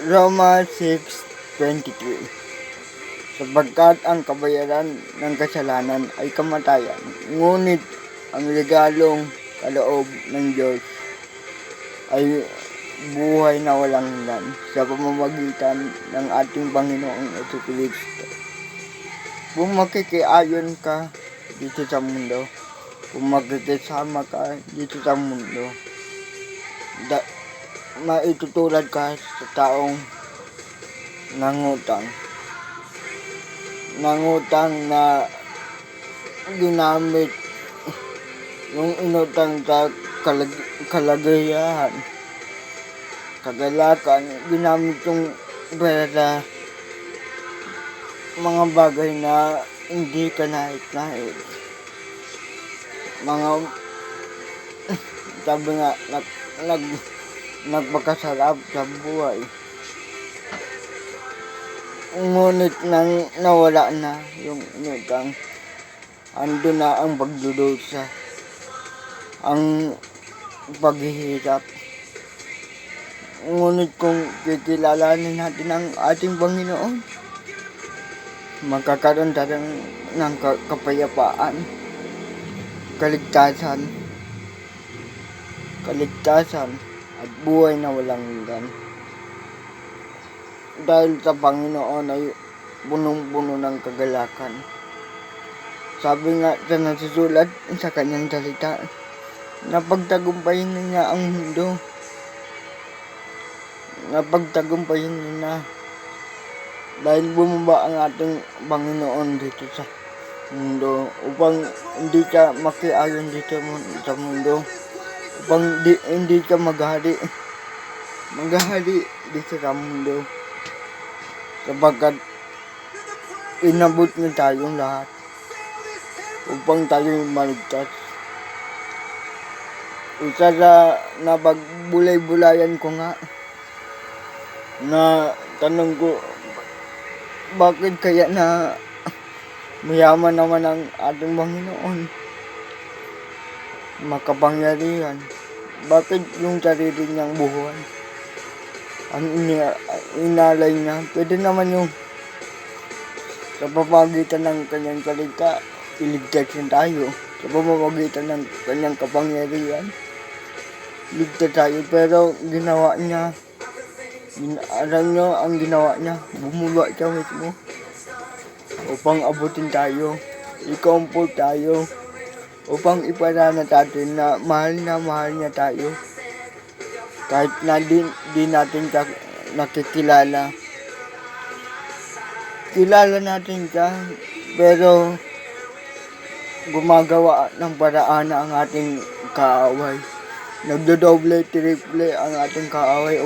Roma 6:23. Sapagkat ang kabayaran ng kasalanan ay kamatayan, ngunit ang regalong kaloob ng Diyos ay buhay na walang hanggan sa pamamagitan ng ating Panginoong Jesucristo. Kung makikiayon ka dito sa mundo, kung makikisama ka dito sa mundo, maitutulad ka sa taong nangutang na ginamit yung inutang sa kalagayahan, kagalakan, ginamit yung pera mga bagay na hindi ka nais. Mga sabi nga, nagpakasarap sa buhay. Ngunit nang nawala na yung inutang, ando na ang pagdudusa, ang paghihirap. Ngunit kung kikilalanin natin ang ating Panginoon, magkakaroon tayo ng kapayapaan, kaligtasan at buhay na walang hanggan. Dahil sa Panginoon ay punong-puno ng kagalakan. Sabi nga sa nasusulat sa kanyang salita, napagtagumpayin niya ang mundo. Napagtagumpayin niya dahil bumaba ang ating Panginoon dito sa mundo upang hindi ka makiayon dito sa mundo, upang hindi ka maghari dito sa mundo, sapagkat inabot niya tayong lahat upang tayo maligtas. Isa sa napagbulay-bulayan ko nga na tanong ko, bakit kaya na mayaman naman ang ating Panginoon, makapangyarihan, bakit yung sarili niyang buhay ang inalay niya? Pwede naman yung sa pamamagitan ng kanyang salita, iligtas niya tayo. Sa pamamagitan ng kanyang kapangyarihan, ligtas tayo. Pero ginawa niya, alam niyo ang ginawa niya, bumaba siya mismo upang abutin tayo, i-comfort tayo, upang iparana natin na mahal niya tayo. Kahit na di natin nakikilala, kilala natin siya, pero gumagawa ng paraan ang ating kaaway. Nagdodoble, triple ang ating kaaway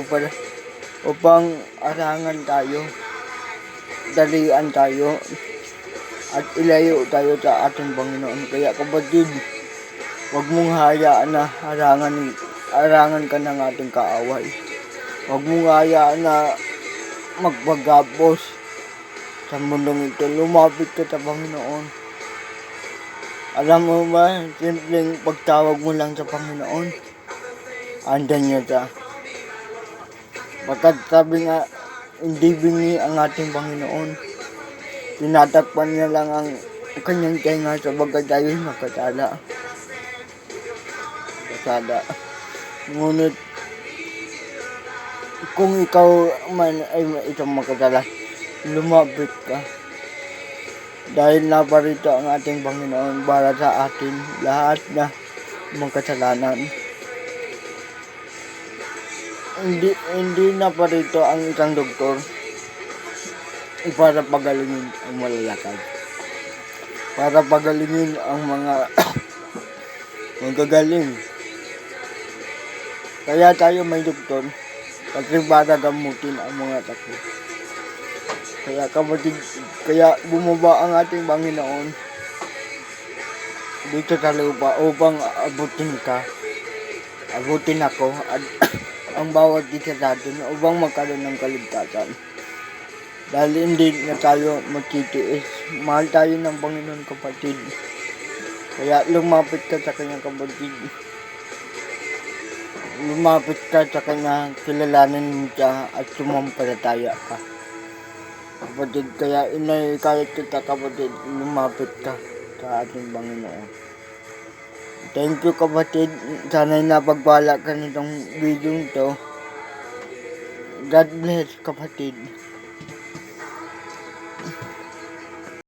upang arangan tayo, dalian tayo, at ilayo tayo sa ating Panginoon. Kaya kapatid, huwag mong hayaan na arangan ka ng ating kaaway. Huwag mong hayaan na magpagapos sa mundong ito. Lumapit ka sa Panginoon. Alam mo ba, simpleng pagtawag mo lang sa Panginoon, andan niya siya. Bakit sabi nga, hindi bingi ang ating Panginoon. Tinatakpan niya lang ang kanyang tenga sapagkat tayo nakasala. Ngunit kung ikaw man ay isang makasala, lumapit ka. Dahil naparito ang ating Panginoon para sa atin lahat na makasalanan. Hindi naparito ang isang doktor para pagalingin ang malalakad, para pagalingin ang mga magagaling. Kaya tayo may doktor, kasi para gamutin ang mga sakit. Kaya kapatid, kaya bumaba ang ating Panginoon dito sa lupa upang abutin ako at ang bawat isa sa atin upang magkaroon ng kaligtasan. Dahil hindi na tayo magtitiis. Mahal tayo ng Panginoon, kapatid. Kaya lumapit ka sa kanyang kapatid. lumapit ka sa kanya, kilalanin mo siya at sumampalataya ka. Kapatid, kaya inahikayat kita kapatid, lumapit ka sa ating Panginoon. Thank you kapatid, sana'y napagpala ka nitong video nito. God bless kapatid.